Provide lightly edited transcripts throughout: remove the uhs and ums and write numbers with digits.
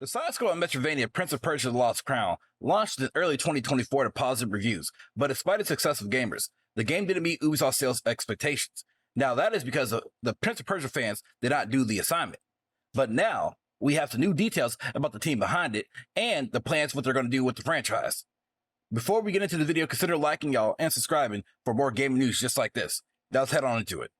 The side-scrolling Metroidvania Prince of Persia: The Lost Crown launched in early 2024 to positive reviews, but despite its success with gamers, the game didn't meet Ubisoft sales expectations. Now that is because the Prince of Persia fans did not do the assignment. But now we have some new details about the team behind it and the plans what they're going to do with the franchise. Before we get into the video, consider liking y'all and subscribing for more gaming news just like this. Now let's head on into it.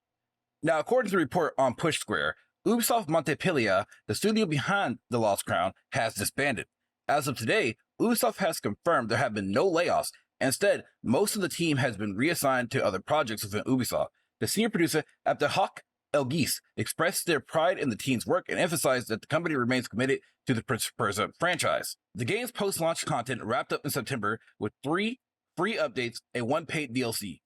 Now, according to the report on Push Square, Ubisoft Montpellier, the studio behind The Lost Crown, has disbanded. As of today, Ubisoft has confirmed there have been no layoffs. Instead, most of the team has been reassigned to other projects within Ubisoft. The senior producer, Abdelhak Elgis, expressed their pride in the team's work and emphasized that the company remains committed to the Prince of Persia franchise. The game's post-launch content wrapped up in September with 3 free updates and 1 paid DLC.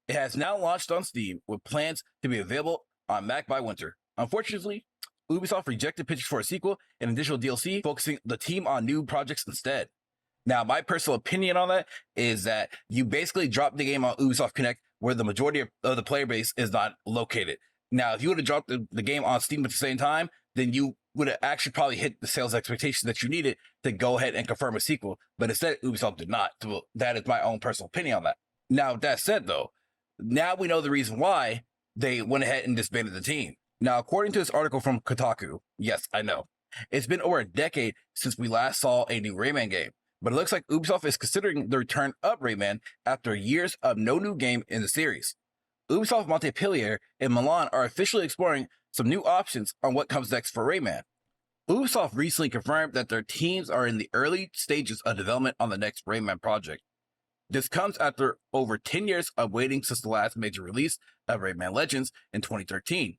It has now launched on Steam with plans to be available on Mac by winter. Unfortunately, Ubisoft rejected pitches for a sequel and additional DLC, focusing the team on new projects instead. Now, my personal opinion on that is that you basically drop the game on Ubisoft Connect, where the majority of the player base is not located. Now, if you would have dropped the game on Steam at the same time, then you would have actually probably hit the sales expectations that you needed to go ahead and confirm a sequel. But instead, Ubisoft did not. So that is my own personal opinion on that. Now, with that said, though, now we know the reason why they went ahead and disbanded the team. Now, according to this article from Kotaku, yes, I know, it's been over a decade since we last saw a new Rayman game, but it looks like Ubisoft is considering the return of Rayman after years of no new game in the series. Ubisoft Montpellier and Milan are officially exploring some new options on what comes next for Rayman. Ubisoft recently confirmed that their teams are in the early stages of development on the next Rayman project. This comes after over 10 years of waiting since the last major release of Rayman Legends in 2013.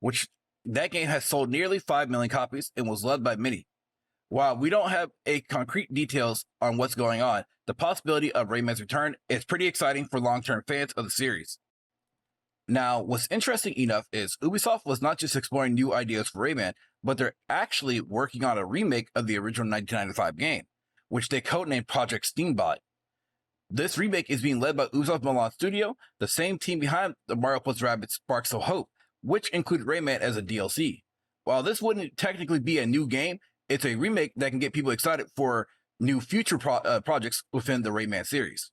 Which that game has sold nearly 5 million copies and was loved by many. While we don't have a concrete details on what's going on, the possibility of Rayman's return is pretty exciting for long-term fans of the series. Now, what's interesting enough is Ubisoft was not just exploring new ideas for Rayman, but they're actually working on a remake of the original 1995 game, which they codenamed Project Steambot. This remake is being led by Ubisoft Milan Studio, the same team behind the Mario + Rabbids Sparks of Hope, which included Rayman as a DLC. While this wouldn't technically be a new game, it's a remake that can get people excited for new future projects within the Rayman series.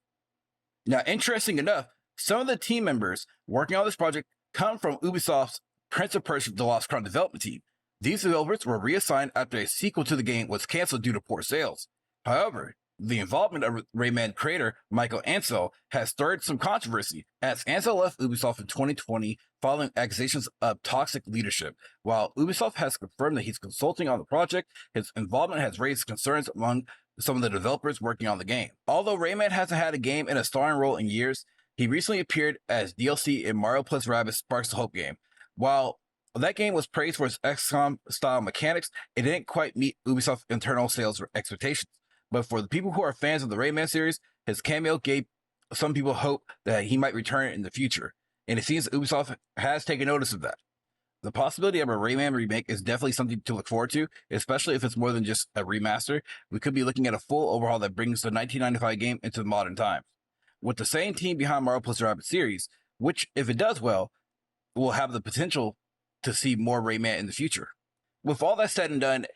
Now, interesting enough, some of the team members working on this project come from Ubisoft's Prince of Persia: The Lost Crown development team. These developers were reassigned after a sequel to the game was canceled due to poor sales. However, the involvement of Rayman creator Michael Ansel has stirred some controversy, as Ansel left Ubisoft in 2020 following accusations of toxic leadership. While Ubisoft has confirmed that he's consulting on the project, his involvement has raised concerns among some of the developers working on the game. Although Rayman hasn't had a game in a starring role in years, he recently appeared as DLC in Mario + Rabbids Sparks of Hope game. While that game was praised for its XCOM-style mechanics, it didn't quite meet Ubisoft's internal sales expectations. But for the people who are fans of the Rayman series, his cameo gave some people hope that he might return in the future. And it seems Ubisoft has taken notice of that. The possibility of a Rayman remake is definitely something to look forward to, especially if it's more than just a remaster. We could be looking at a full overhaul that brings the 1995 game into modern times. With the same team behind Mario + Rabbids series, which, if it does well, will have the potential to see more Rayman in the future. With all that said and done,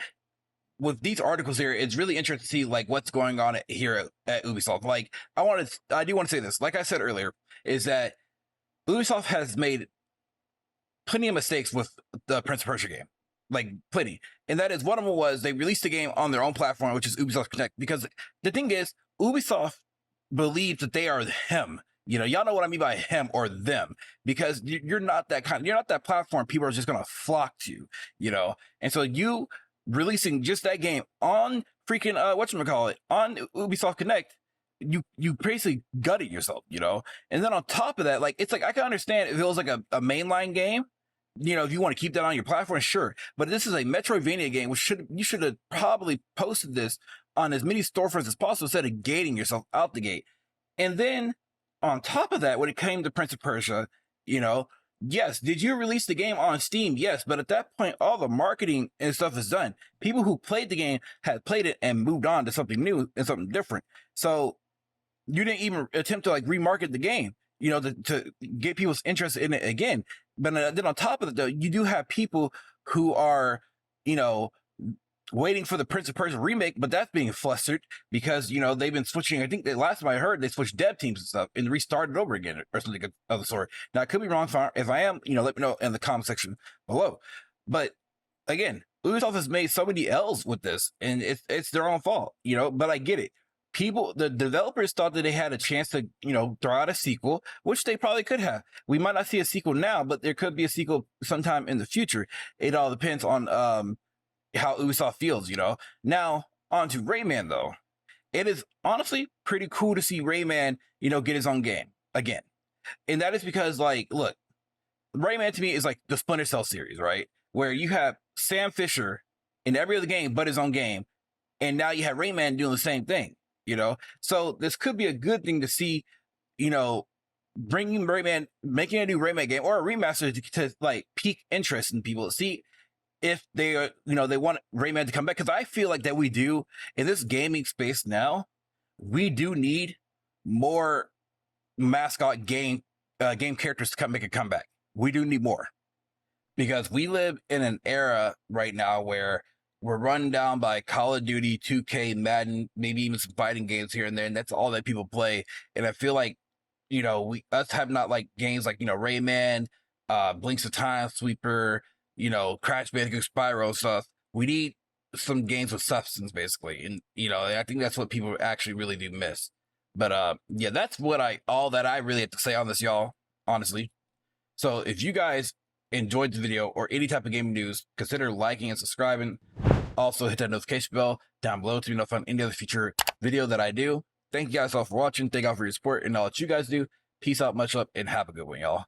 with these articles here, it's really interesting to see like what's going on here at Ubisoft. Like, I do want to say this, like I said earlier, is that Ubisoft has made plenty of mistakes with the Prince of Persia game, like plenty. And that is, one of them was they released the game on their own platform, which is Ubisoft Connect, because the thing is, Ubisoft believes that they are them. You know, y'all know what I mean by him or them, because you're not that platform people are just going to flock to, you know? And so you releasing just that game on freaking whatchamacallit, on Ubisoft Connect, you basically gutted yourself, you know? And then on top of that, like, it's like, I can understand if it was like a mainline game, you know, if you want to keep that on your platform, sure. But this is a Metroidvania game, which you should have probably posted this on as many storefronts as possible instead of gating yourself out the gate. And then on top of that, when it came to Prince of Persia, you know, yes, did you release the game on Steam? Yes, but at that point, all the marketing and stuff is done. People who played the game had played it and moved on to something new and something different. So you didn't even attempt to like remarket the game, you know, to get people's interest in it again. But then on top of it, though, you do have people who are, you know, waiting for the Prince of Persia remake, but that's being flustered because, they've been switching. I think the last time I heard, they switched dev teams and stuff and restarted over again or something of the sort. Now, I could be wrong. If I am, let me know in the comment section below. But again, Ubisoft has made so many L's with this, and it's their own fault, but I get it. The developers thought that they had a chance to, throw out a sequel, which they probably could have. We might not see a sequel now, but there could be a sequel sometime in the future. It all depends on how Ubisoft feels, Now, on to Rayman, though. It is honestly pretty cool to see Rayman, get his own game again. And that is because, look, Rayman to me is like the Splinter Cell series, right? Where you have Sam Fisher in every other game but his own game, and now you have Rayman doing the same thing, So this could be a good thing to see, bringing Rayman, making a new Rayman game or a remaster to pique interest in people. See if they they want Rayman to come back, because I feel like that we do in this gaming space now. We do need more mascot game characters to make a comeback. We do need more, because we live in an era right now where we're run down by Call of Duty, 2K, Madden, maybe even some fighting games here and there, and that's all that people play. And I feel like us have not games like Rayman, Blinks of Time Sweeper, Crash Bandicoot, Spyro stuff. We need some games with substance, basically. And, I think that's what people actually really do miss. But, yeah, that's all that I really have to say on this, y'all, honestly. So if you guys enjoyed the video or any type of gaming news, consider liking and subscribing. Also, hit that notification bell down below to be notified on any other future video that I do. Thank you guys all for watching. Thank you all for your support, and I'll let you guys do. Peace out, much love, and have a good one, y'all.